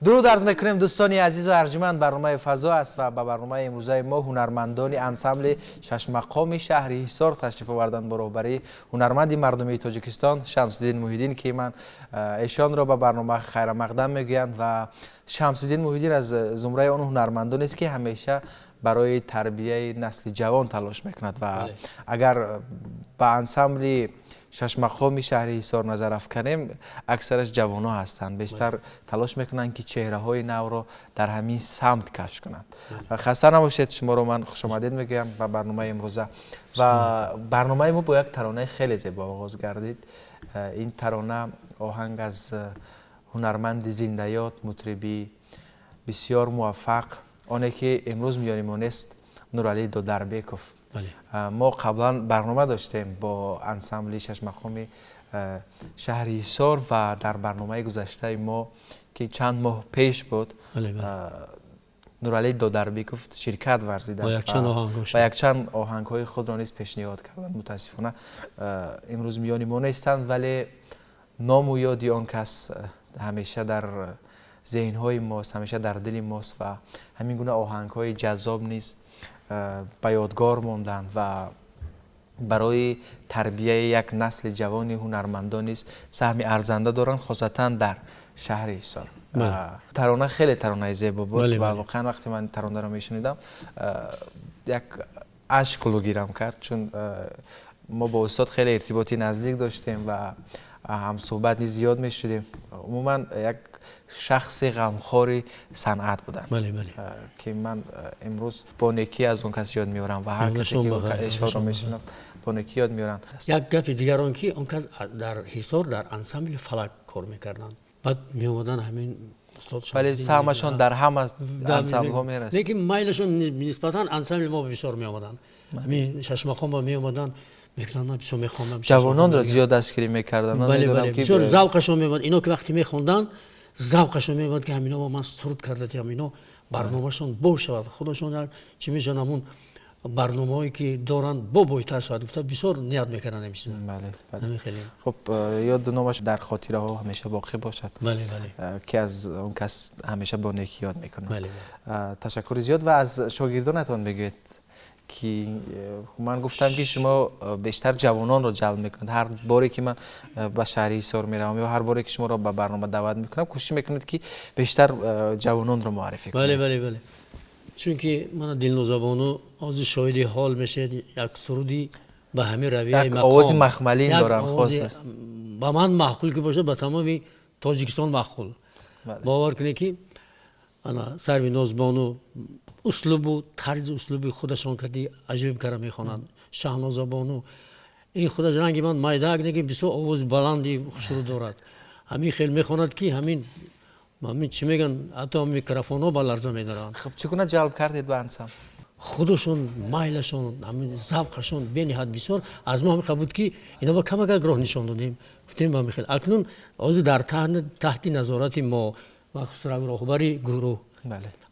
درود عرض میکنیم دوستان عزیز و ارجمند. برنامه فضا است و به برنامه امروزه ما هنرمندان انسمبل شش مقام شهر حصار تشریف آوردند با رهبری هنرمند مردمی تاجیکستان شمس‌الدین محیدین که من ایشان را به برنامه خیر مقدم میگویند و شمس‌الدین محیدین از زمره آن هنرمندان است که همیشه برای تربیه نسل جوان تلاش میکند و اگر با انسمبل شش مقام شهر حصار نظر افکنیم اکثرش جوان ها هستند بیشتر تلاش میکنند که چهره های نو را در همین سمت کشف کنند. خسته نباشید، شما رو من خوش آمدید میگم به برنامه امروزه و برنامه ما با یک ترانه خیلی زیبا آغاز گردید. این ترانه آهنگ از هنرمند زنده یاد مطربی بسیار موفق آنه که امروز میانمان است، نورعلی دودربیکوف. ما قبلا برنامه داشتیم با انسمبل شش مقام شهر حصار و در برنامه گذشته ما که چند ماه پیش بود نورعلی دودربیکوف شرکت ورزیدند و یک چند آهنگ های خود را نیز پیشنهاد کردند. متاسفانه امروز میان ما نیستند ولی نام و یادی آن کس همیشه در ذهن های ماست، همیشه در دل ماست و همین گونه آهنگ های جذاب نیز به یادگار ماندند و برای تربیه یک نسل جوان هنرمندان نیز سهم ارزنده دارند، خاصتا در شهر حصار. ترانه خیلی ترانه زیبا بود و واقعا وقتی من ترانه را میشنیدم یک اشک رو گیرم کرد، چون ما با استاد خیلی ارتباطی نزدیک داشتیم و هم صحبت نیز زیاد میشدیم. عموما یک شخص غمخوار صنعت بودم که من امروز با نکی از اون کس یاد میارم و هر کسی که اشعار رو میشنم با نکی یاد میارم. یک گپ دیگر آن که اون کس در حصار در انسمبل فلک کار میکردن، بعد می اومدن همین استاد ولی سهمشون در هم از انسمبل ها میرسید، لیکن مایلشون نسبتا انسمبل ما بسیار می اومدن. همین شش مقام با می اومدن میکردن بسیار میخوندن، جوانان را زیاد دستگیری میکردن. بله بسیار ذوقشون میومد اینا که وقتی میخوندن ذوقشون میومد که همینا با من سرود کرده همینا برنامه‌شون بو شود، خودشون چی میشن همون برنامه‌ای که دارن با بویتر شد گفته بسیار نیت میکنن همیشه. بله خیلی خب یاد نامش در خاطره ها همیشه باقی باشد. بله که از اون کس همیشه با نیکی یاد میکنه. تشکر زیاد و از شاگردانتان بگید که من گفتم که شما بیشتر جوانان رو جلب میکنید. هر باری که من به شهر حصار میروم یا هر باری که شما رو به برنامه دعوت میکنم کوشش میکنید که بیشتر جوانان رو معرفی کنید. بله چون که من دلنوزابانو از شاهد حال میشه یک سرودی به همین رویه مقام آواز مخملی دارن خاص با من معقول که باشه به تمام تاجیکستان معقول. باور کنید که انا سروی نازبانو اسلوب و طرز اسلوبی خودشون کردی عجیب کارا میخونن. شاهناز بانو این خودش رنگی من مایداگ نگی بسیار آواز بلندی شروع دارد. همین خیلی میخوند که همین چی میگن حتی میکروفون ها با لرزه میدارن. خب چگونه جلب کردید به انسمبل؟ خودشون مایلشون همین ذوقشون بنهایت بسیار از ما میخواد بود که اینا با کمک راه نشون دادیم گفتیم با میخواد اکنون از در تحت نظارت ما مخصوص راهبری گروه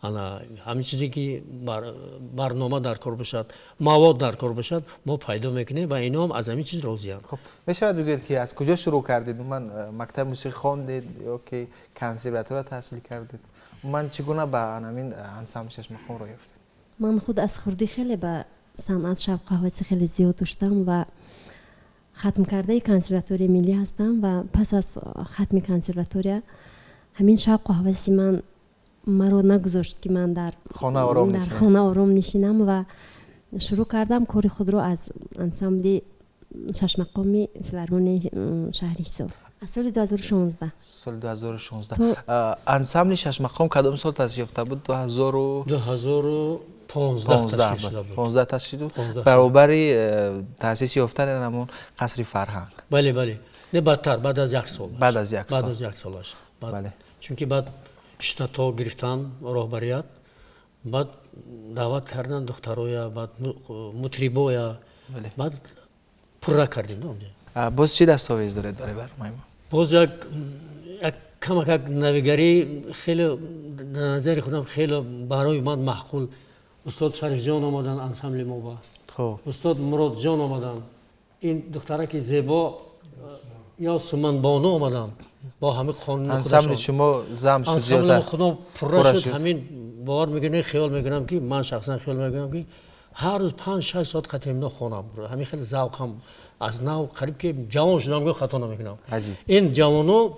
انا همین چیزی که برنامه در کار باشد مواد در کار باشد ما پیدا میکنیم و اینا هم از همین چیز راضیان. خب میشه بگید که از کجا شروع کردید؟ من مکتب موسیقی خواندید یا که کنسرواتوار تحصیل کردید؟ من چگونه به همین انسمبل شش مقام راه یافتید؟ من خود از خردی خیلی به صنعت شوق هوس خیلی زیاد داشتم و ختم کرده کنسرواتوری ملی هستم و پس از ختم کنسرواتوری همین شوق و هوس من مرا نگذاشت که من در خانه آرام نشینم و شروع کردم کار خود رو از انسمبل شش مقامی فیلارمونی شهر حصار از سال 2016. سال 2016 انسمبل شش مقام کدام سال تأسیس یافته بود؟ 2015 تأسیس بود. برابری تأسیس یافتن همون قصر فرهنگ. بله نه بدتر بعد از یک سال. بعد از یک سالش. بله چون که بعد شتاتا گرفتن راهبریت بعد دعوت کردن دخترویا بعد مطربویا بعد پورا کردیم اونجا. باز چی دستاویز داره برنامه ما؟ باز یک کمک نویگری خیلی نظر خودم خیلی برای من معقول. استاد شریف جان آمدن انسمبل ما با خب استاد مراد جان آمدن این دختره که زیبا یا سمن بانو آمدن با همه خانم خودشان. انسمبل شما زم شد زیادتر. انسمبل خودم پره شد. همین باور میکنه خیال میکنم که من شخصا خیال میکنم که هر روز 5-6 ساعت خاطر اینا خونم همین خیلی ذوقم از نو قریب که جوان شدم خطا نمیکنم. این جوانو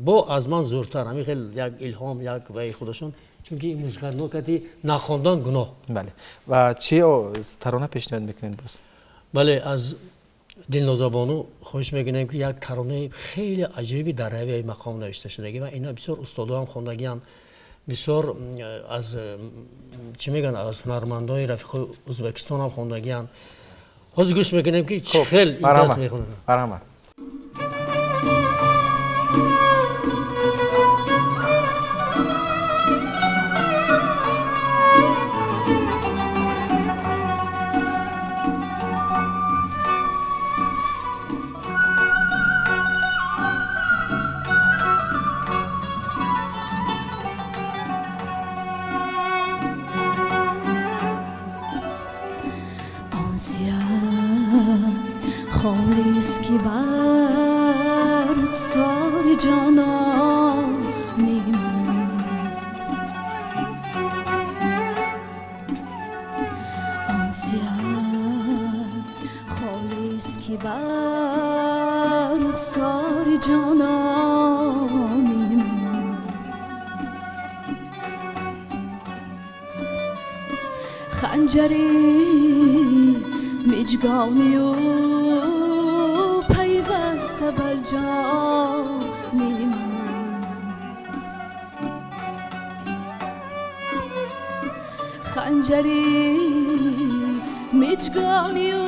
با از من زورتر همین خیلی یک الهام یک وای خودشون چون این موسیقی نوکتی نخواندن گناه. بله. و چی ترانه پیشنهاد میکنین باز؟ بله، از دلناز بانو خواهش میکنم که یک ترانه خیلی عجیبی در روی مقام نوشته شدگی و اینا بسیار استادا هم خواندگیان، بسیار از چی میگن از هنرمندای رفیق ازبکستان هم خواندگیان. حاضر گوش میکنم که خیلی این دست میخونن. برامد. خالیست که بر رخسار جانانی ماست، خالیست که بر رخسار جانانی ماست. خنجری مجگانی و پیوسته بر جانی ماست. خنجری مجگانی و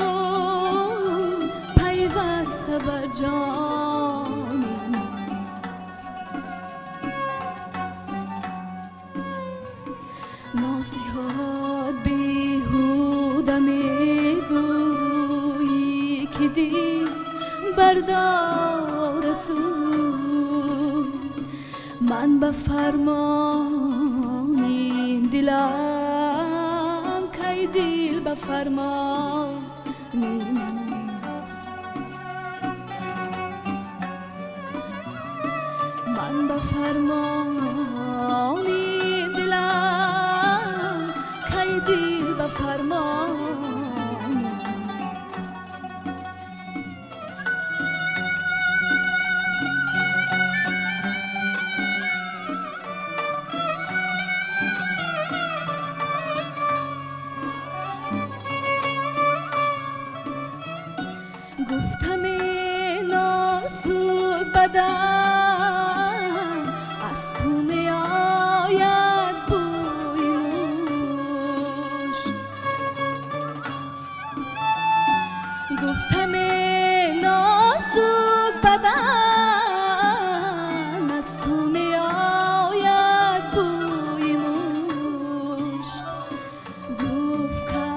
پیوسته بر جانی ماست. نصیحت بیهوده میگویی که دی بردار سود، من به فرمان این دلم کی دل به فرمان نیست. من به فرمان این دلم کی دل به فرمان. گفتم ناسوک بدن از تو نیاید بوی موش. گفتم ناسوک بدن از تو نیاید بوی موش. گفت که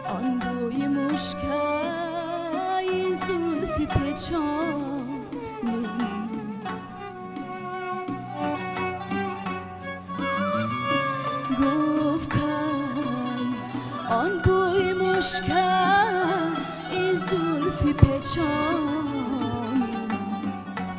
آن بوی موش که زلفی پیچانی است. گفت که آن بوی مشکل این زلفی پیچانی است.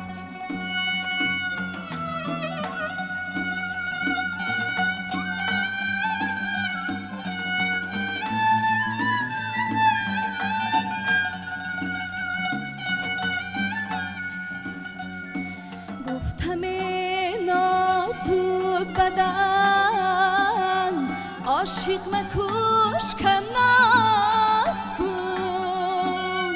گفتم نازک بدن عاشق مکوش کم ناز کن.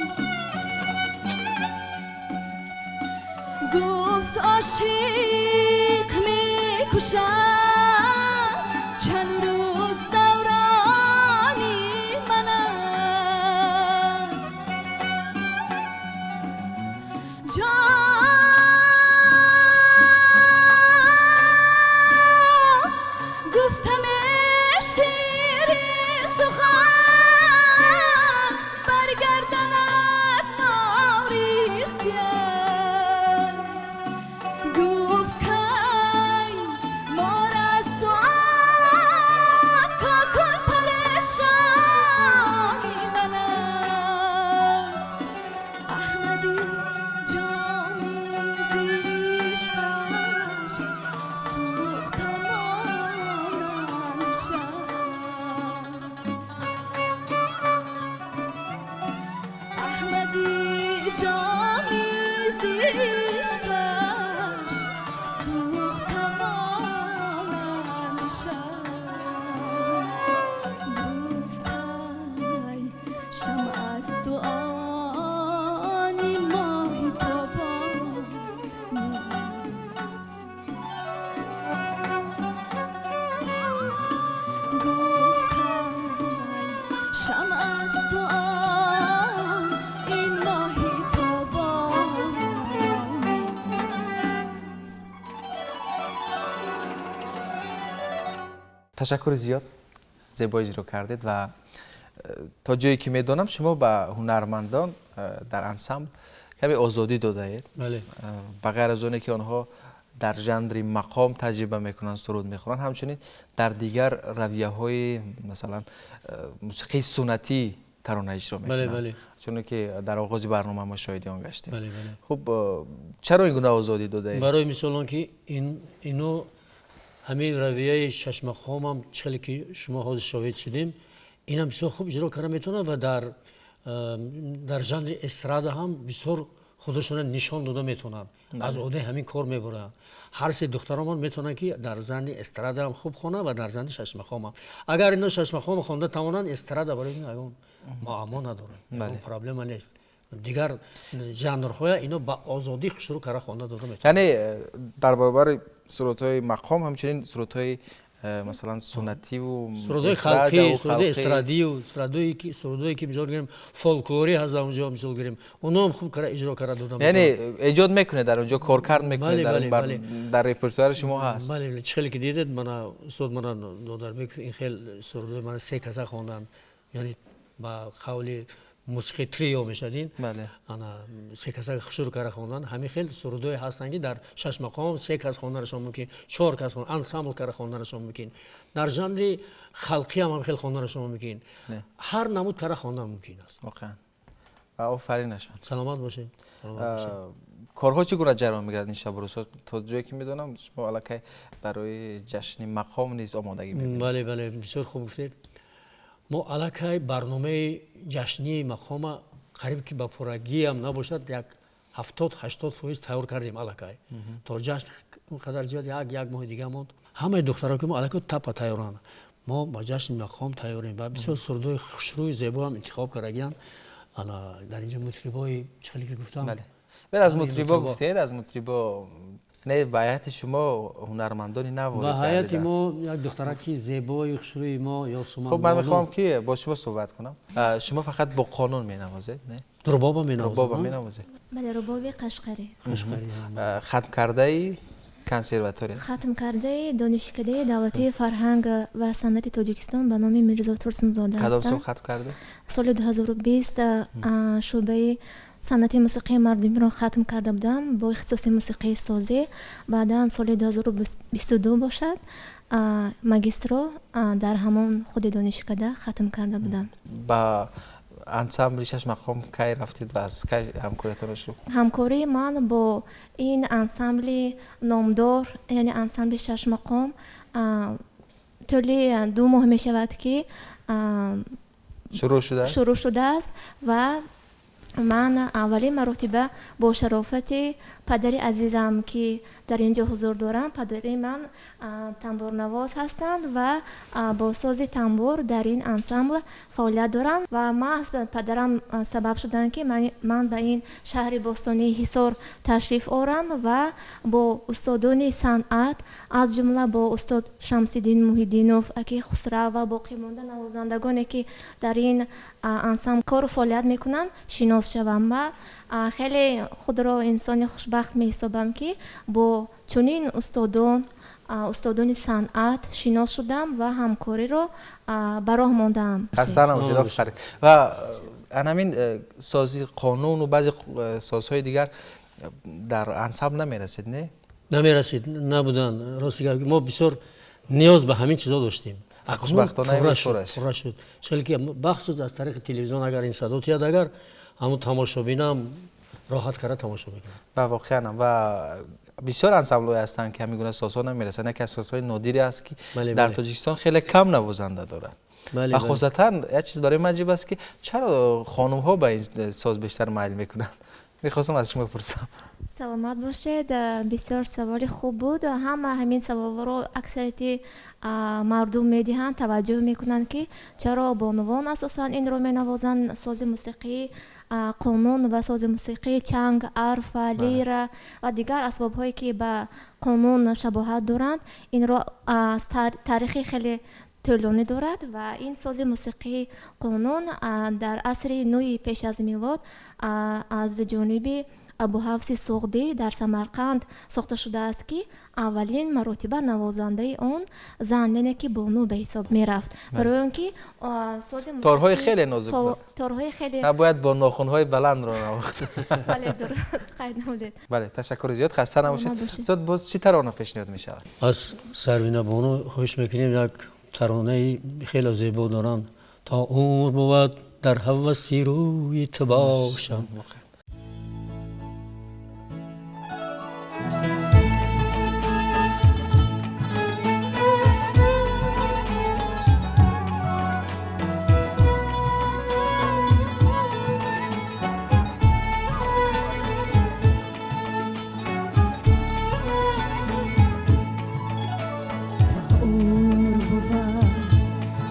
گفت عاشق میکشم چند روز دورانی منم. گفتم شیری سخن برگردند ماریسیان. گفت که مار از تو کاکل پریشانی من است. احمدی جامی زیش قش سوختم احمدی جامی زیش کش سوختم شمع است و آن این ماهی تابان گفت کرد شمع است و آن این ماهی تابان تشکر زیاد، زیبا اجرا کردید و تا جایی که میدونم شما به هنرمندان در انسامبل کمی آزادی داده اید. بله. بغیر از اونه که آنها در ژانر مقام تجربه میکنن، سرود میخونن، همچنین در دیگر رویه های مثلا موسیقی سنتی ترانه اجرا میکنن. بله بله. چون که در آغاز برنامه ما شاهدی آن گشتیم. بله بله. خب چرا این گونه آزادی داده اید؟ برای مثال که اینو همین رویه شش مقام هم چلی که شما حاضر شاهد شدیم این هم بسیار خوب اجرا کردن میتونن و در ژانر استرادا هم بسیار خودشون نشان داده میتونن. از عهده همین کار میبرن. هر سه دخترمان میتونن که در ژانر استرادا هم خوب خونن و در ژانر شش مقام هم. اگر اینا شش مقام خوانده توانن استرادا برای این معما نداره. پرابلم نیست. دیگر ژانرهای اینا با آزادی شروع کردن خواندن داده میتونن. یعنی در برابر سرودهای مقام همچنین سرودهای مثلا سنتی و سرودهای خلقی، سرودهای استرادی و سرودهایی که مثال گیریم فولکلوری هست اونجا مثال گیریم اونا هم خوب کار اجرا کرده دادن. یعنی ایجاد میکنه در اونجا کارکرد میکنه. در رپرتوار شما هست. بله چلی که دیدید من استاد من دادر میگفت این خیلی سرودهای من 3 کسه خواندم یعنی با قول موسیقی تریو میشدین. بله. انا 3 کس شروع کردن خوندن. همین خیلی سرودهای هستن که در شش مقام 3 کس خواندنشون ممکن، 4 کس خوندن، انسامبل کردن خوندنشون ممکن. در ژانر خلقی هم خیلی خوندنشون ممکن. هر نمود کردن خوندن ممکن است. واقعا. آفرینشان. سلامت باشید. کارها چگونه جریان میگیرد این شب و روز؟ تا جایی که میدونم شما الکی برای جشن مقام نیز آمادگی میکنید. بله بله بسیار خوب گفتید. ما الکی برنامه جشنی مقام قریب که با پورگی هم نباشد یک 70-80% تیار کردیم الکی. تا جشن اونقدر زیاد یک ماه دیگه موند. همه دخترها که ما الکی تپا تیارن. ما با جشن مقام تیاریم و بسیار سرودهای خوشروی زیبا هم انتخاب کردیم. انا در اینجا مطربای چلی که گفتم. بله. بعد از مطربا گفتید، از مطربا نه بیات شما هنرمندانی نوارد کردید. بیات ما یک دخترکی زیبای خوشروی ما یا سومان. خب من میخوام که با شما صحبت کنم. شما فقط با قانون مینوازید نه؟ رباب مینوازید. رباب مینوازید. بله رباب قشقری. ختم کرده ای کنسرواتوری است. ختم کرده دانشکده دولتی فرهنگ و صنعت تاجیکستان به نام میرزا ترسمزاده کدام هستم. سال ختم کرده؟ سال 2020 شعبه صنعت موسیقی مردمی را ختم کرده بودم با اختصاص موسیقی سازی. بعدا سال 2022 باشد ماجسترا در همان خود دانشکده ختم کرده بودم. با انسامبل شش مقام کی رفتید و از کی همکاریتون شروع؟ همکاری من با این انسامبل نامدار یعنی انسامبل شش مقام طولی 2 ماه می شود که شروع شده است و من اولین مرتبه با شرافت پدر عزیزم که در اینجا حضور دارم، پدر من تنبور نواز هستند و با ساز تنبور در این انسامبل فعالیت دارند و محض پدرم سبب شدن که من به این شهر باستانی حصار تشریف آورم و با استادان صنعت از جمله با استاد شمس‌الدین محیدینوف، اکی خسرو و باقی مانده نوازندگانی که در این انسامبل کار و فعالیت میکنند شناس شوم و خیلی خود را انسان خوشبخت می حسابم که با چنین استادان صنعت شناس شدم و همکاری را براه ماندم. خسته نباشید. آفرین. و همین سازی قانون و بعضی سازهای دیگر در انسامبل نمیرسید نه؟ نمیرسید، نبودن. راستی ما بسیار نیاز به همین چیزا داشتیم. خوشبختانه پورا شد. چون که بخصوص از طریق تلویزیون اگر این صدا تیاد اگر همون تماشابینم راحت کرده تماشا میکنن. و واقعا و بسیار انسامبل‌های هستند که همین گونه سازها نمیرسن. یکی از سازهای نادری است که در تاجیکستان خیلی کم نوازنده دارند. و خاصتا یک چیز برای من عجیب است که چرا خانم ها به این ساز بیشتر میل میکنن؟ میخواستم از شما بپرسم. саломат бошед. Бисёр саволи хуб буд. Ҳама ҳамин саволро аксарияти мардум медиҳанд, таваҷҷӯҳ мекунанд ки чаро бонувон асосан инро менавозанд. Сози мусиқӣ, қонун ва сози мусиқӣ, чанг, арфа, лира ва дигар асбобҳое ки ба қонун шабоҳат доранд, инро аз таърихи хеле тӯлонӣ дорад ва ин сози мусиқии қонун дар асри нӯи пеш аз милод аз ҷониби абуҳафси суғдӣ дар Самарқанд сохта шудааст ки аввалин маротиба навозандаи он зане ки бону ба ҳисоб мерафт. барои он ки сози торҳои хеле нозук торҳои хеле набояд бо нохунҳои баландро навохт. бале дуруст қайд намудед. бале ташаккури зиёд, хаста набошед. Устод боз чӣ тарона пешниҳод мешавад? аз Сарвина Бону хоҳиш мекунем як таронаи хеле зебо доранд. то умр буд дар ҳаваси рӯи ту бошам.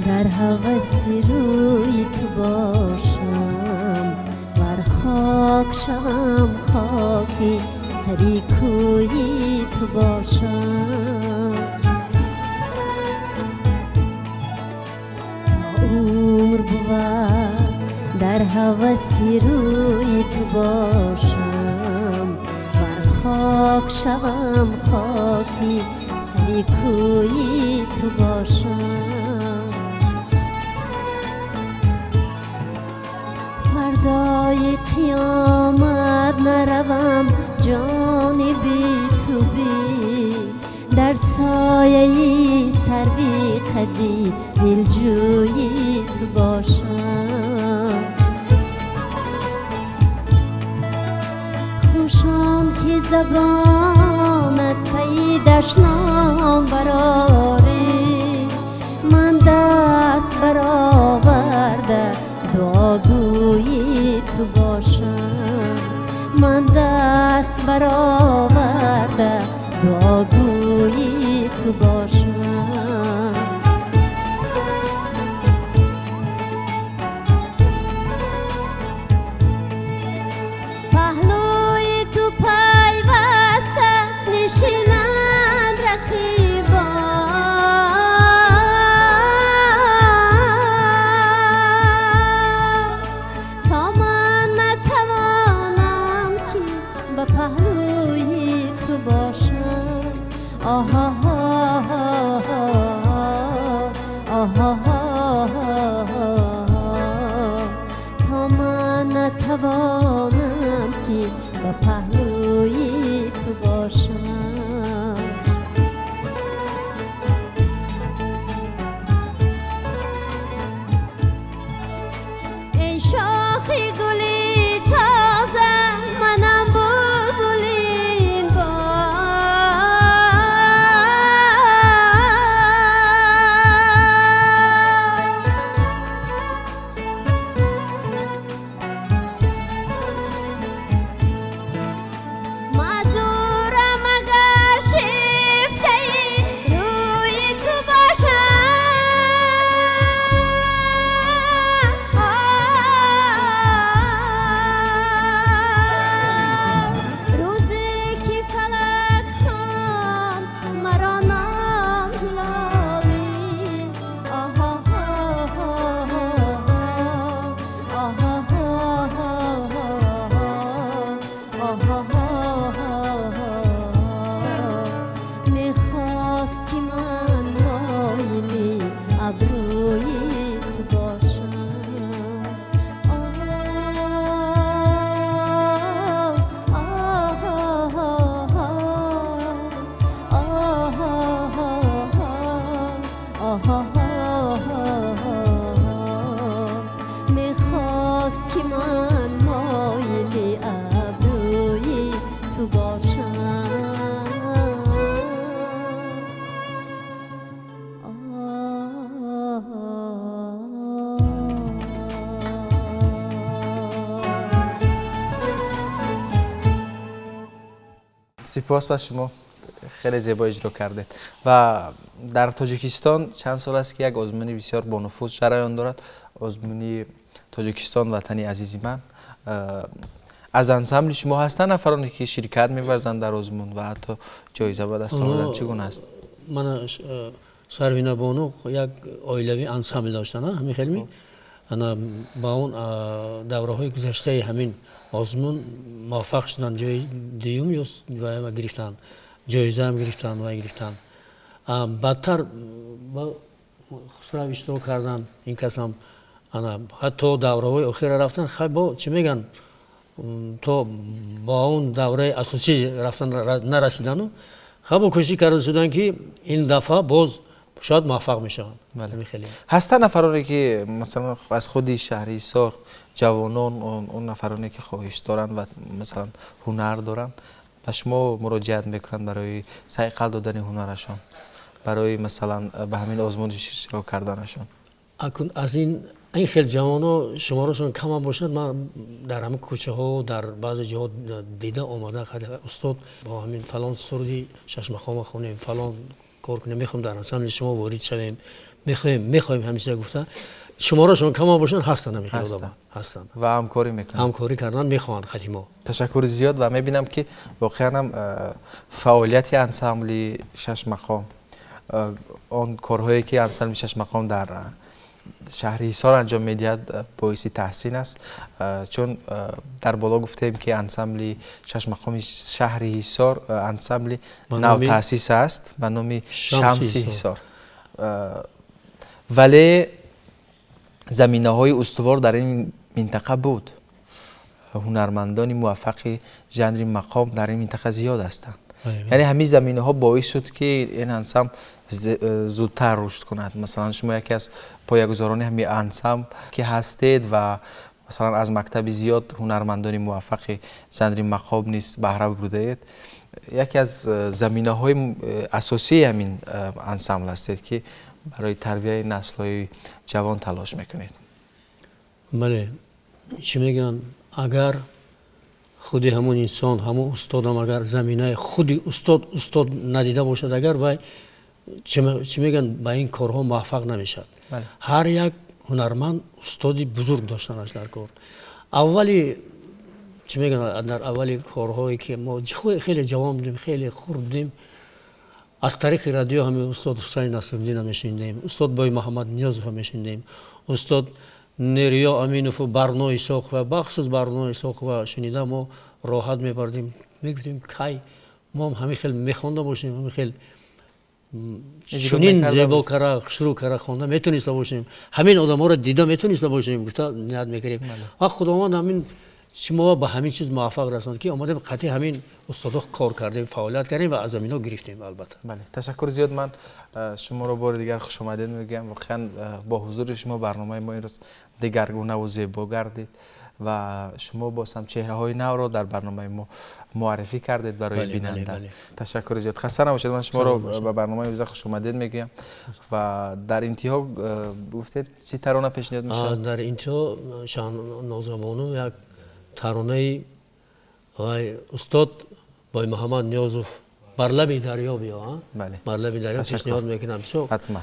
در هوس روی تو باشم بر خاک شوم خاکی سری کوی تو باشم تا عمر بود در هوس روی تو باشم بر خاک شوم خاکی سری کوی تو باشم فردای قیامت نروم جانبی تو بی در سایه سروی قدی دلجویی تو باشم خوشان که زبان از پی دشنام براری من دست برآورده دعاگویی تو باشم من دست برآورده دعاگویی تو باشم پهلوی تو پیوسته نشینند رقیبان پهلوی تو باشم آها تا من نتوانم که با پهلوی تو باشم ای شاخی گلی تازه منم بلبلین سپاس با شما، خیلی زیبا اجرا کردید. و در تاجیکستان چند سال است که یک آزمونی بسیار با نفوذ جریان دارد، آزمونی تاجیکستان وطنی عزیز من. از انسمبل شما هستن نفرانی که شرکت می‌ورزند در آزمون و حتی جایزه به دست آوردن، چگونه است؟ من سروینا بانو یک اویلوی انسمبل داشتن همین خیلی انا با اون دوره‌های گذشته همین آزمون موفق شدن جای دیوم و گرفتن جایزه هم گرفتن بعدتر با خسرو اشتراک کردن این کسام انا حتی دوره‌های آخر رفتن خیلی با چی میگن تو با اون دوره اساسی رفتن نرسیدن و خب کوشش کردن شدن که این دفعه باز شاید موفق میشن. بله. هستن نفرانی که مثلا از خودی شهرستان جوانان اون نفرانی که خواهش دارن و مثلا هنر دارن به شما مراجعت میکنن برای صیقل دادن هنرشان، برای مثلا به همین آزمون شرکت کردنشان؟ از این خیلی جوانا شمارشون کم باشد. من در همه کوچه ها در بعضی جاها دیده آمده استاد با همین فلان استودی شش مقام خونیم فلان کار کنیم میخوام در انسمبل شما وارد شویم میخوایم همیشه گفتن شمارشون کم باشن هستن و همکاری میکنن، همکاری کردن میخوان خدیما. تشکر زیاد. و میبینم که واقعا هم فعالیت انسمبل شش مقام اون کارهایی که انسمبل شش مقام در شهرستان انجام میدهد باعث تحسین است، چون در بالا گفتیم که انسمبل شش مقام شهرستان انسمبل نو تأسیس است به نام شمسی حصار، ولی زمینه های استوار در این منطقه بود. هنرمندان موفق ژانر مقام در این منطقه زیاد هستند. یعنی همین زمینه ها باعث شد که این انسمبل زودتر رشد کند. مثلا شما یکی از پایه‌گذاران همین انسمبل که هستید و مثلا از مکتب زیاد هنرمندان موفق ژانر مقام نیست بهره برده اید. یکی از زمینه های اساسی همین انسمبل هستید که برای تربیت نسل های جوان تلاش میکنید. بله، چی میگن اگر خودی همون انسان همون استاد هم اگر زمینه خودی استاد ندیده باشد اگر وای چی میگن با این کارها موفق نمیشد. هر یک هنرمند استادی بزرگ داشتنش در کار. اولی چی میگن در اولی کارهایی که ما خیلی جوان بودیم خیلی خرد بودیم از طریق رادیو همین استاد حسین نصرالدین میشنیدیم، استاد بای محمد نیازов میشنیدیم، استاد نریا امینوف برنامه ساخت و بخصوص برنامه ساخت و شنیده ما راحت میبردیم میگفتیم کی ما همین خیلی میخونده باشیم همین خیلی چنین زیبا کاره شروع کاره خونده میتونسته باشیم همین آدم ها رو دیده میتونسته باشیم گفته نیت میکردیم و خداوند همین شما به همین چیز موفق رساند که آمدیم قطعی همین استادا کار کردیم فعالیت کردیم و از زمینا گرفتیم. البته بله، تشکر زیاد. من شما رو بار دیگر خوش آمدید میگم. واقعا با حضور شما برنامه ما این روز دگرگونه و زیبا گردید و شما باز هم چهره های نو رو در برنامه ما معرفی کردید برای بیننده. تشکر زیاد. خسته نباشید. من شما رو به برنامه امروز خوش آمدید میگم و در انتها گفتید چی ترانه پیشنهاد میشه؟ در انتها شان نازمانو یک ترانه وای استاد بای محمد نیازов بر لب دریا بیا. بله، بر لب دریا پیشنهاد میکنم. حتما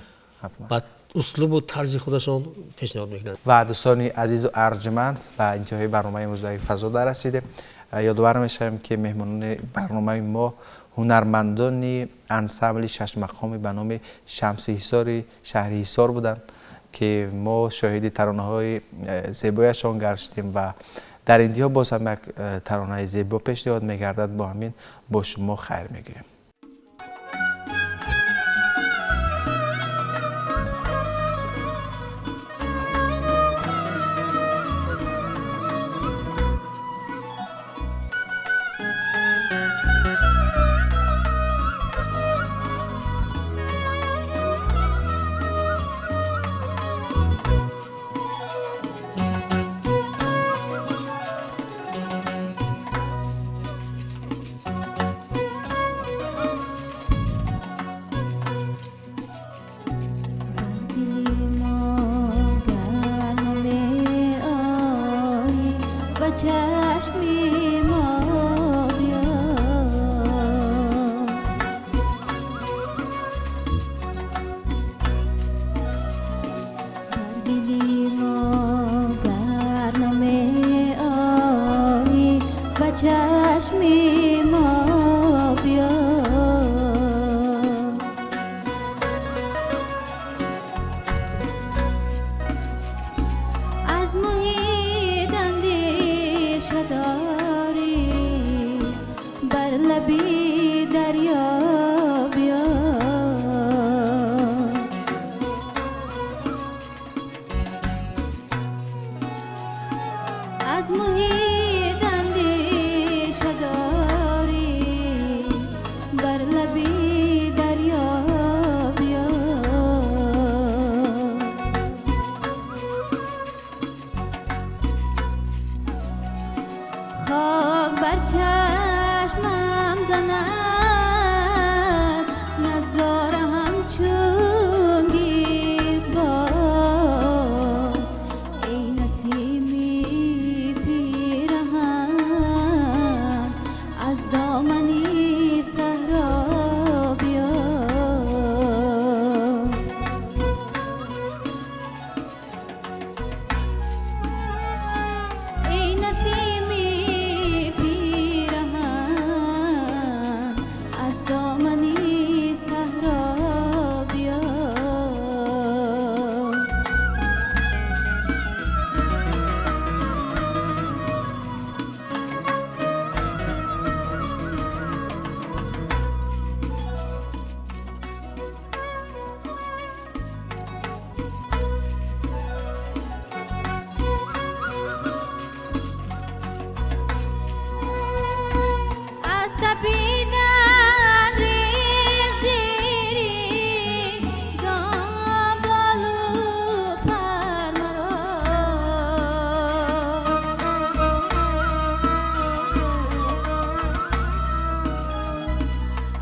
بعد اسلوب و طرز خودشون پیشنهاد میکنن. و دوستان عزیز و ارجمند و انتهای برنامه امروز فضا در رسیده. یادآور میشم که مهمانان برنامه ما هنرمندان انسمبل شش مقامی به نام شمسی حصار شهرستان بودند که ما شاهد ترانه های زیبایشان گشتیم و در انتها باز هم یک ترانه زیبا پیشنهاد میگردد. با همین با شما خیر میگویم. چشمی ما بیا چشم ما بیا از محیط اندیشه داری بر لبی دریا بیا از محیط اندیشه داری بر لبی دریا بیا خاک بر چشمم زند نظاره همچون گردباد ای نسیمی پیرهن از دامنی صحرا بیا ای نسیمی پیرهن از دامنی صحرا بیا از تپیدن ریخت زیری دنبالو پر مرا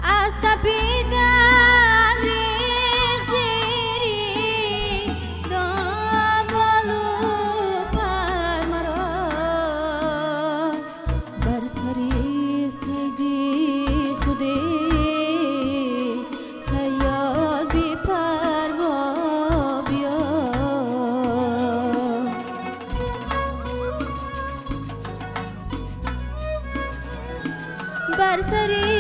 از تپیدن ریخت زیری دنبالو پر مرا بر سری سیدی خودی سیاد بی پروا بیا بر سری